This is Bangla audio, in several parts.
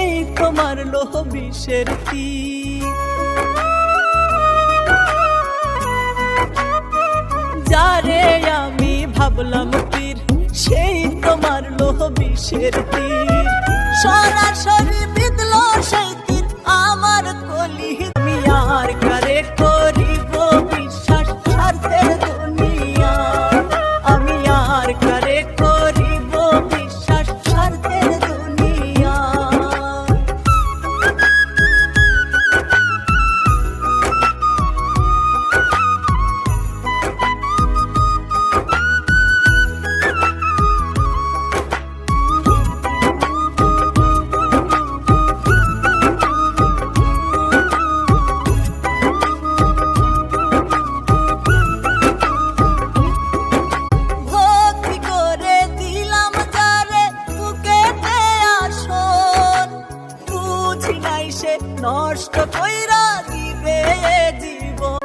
সেই তোমার লোহ বিষের তীর। যারে আমি ভাবলাম পীর, সেই তোমার লোহ বিষের তীর। সরাসরি বিঁধল সেই তীর আমার কলি। আমি আর কারে করিব বিশ্বাস স্বার্থের দুনিয়া, আমি আর কারে করিব বিশ্বাস স্বার্থের দুনিয়া। নষ্ট কইরা দিবে জীবন,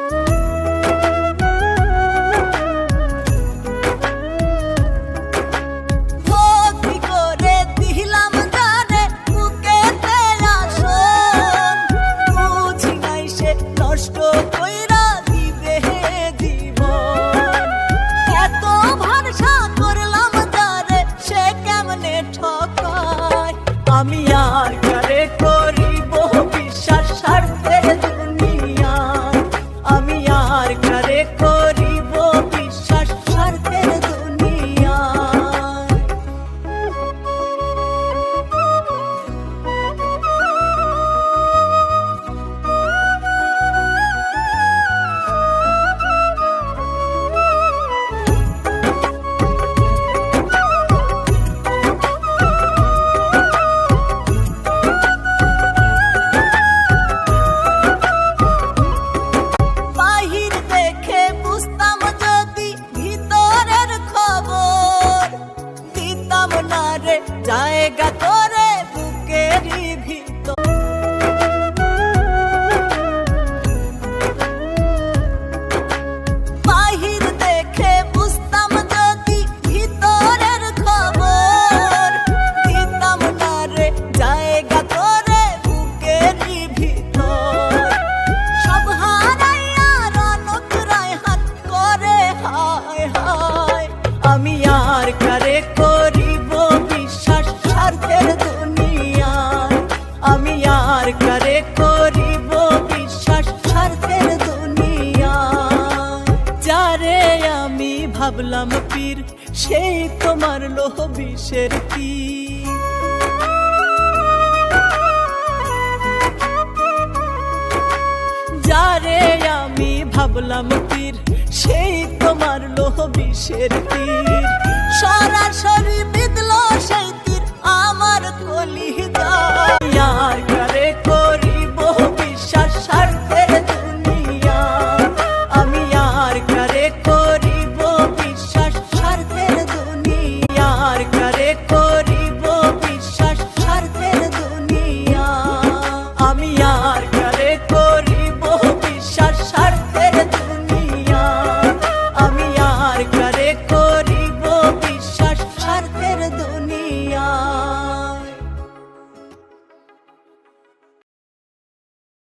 ভক্তি করে দিলাম জানে বুকেতে আসন। বুঝি নাই সে নষ্ট কইরা দিবে জীবন। এত ভরসা করলাম যারে সে কেমনে ঠকায়। আমি আর কারে করিব বিশ্বাস স্বার্থের দুনিয়া, আমি আর কারে করিব বিশ্বাস স্বার্থের দুনিয়া। জায়গা তোরে বুকেরই ভিতর, বাহির দেখে বুঝতাম যদি ভিতরের খবর। দিতাম না রে জায়গা তোরে বুকেরই ভিতর। সব হারাইয়া রনক রায়হান করে হায় হায়। আমি আর কারে করিব বিশ্বাস স্বার্থের দুনিয়া, আমি আর কারে করিব বিশ্বাস স্বার্থের দুনিয়া। যারে আমি ভাবলাম পীর, সেই তোমার লোহ বিষের তীর। যারে আমি ভাবলাম পীর, সেই তোমার লোহ বিষের তীর। সরাসরি বিঁধল সেই তীর আমার কলিজা।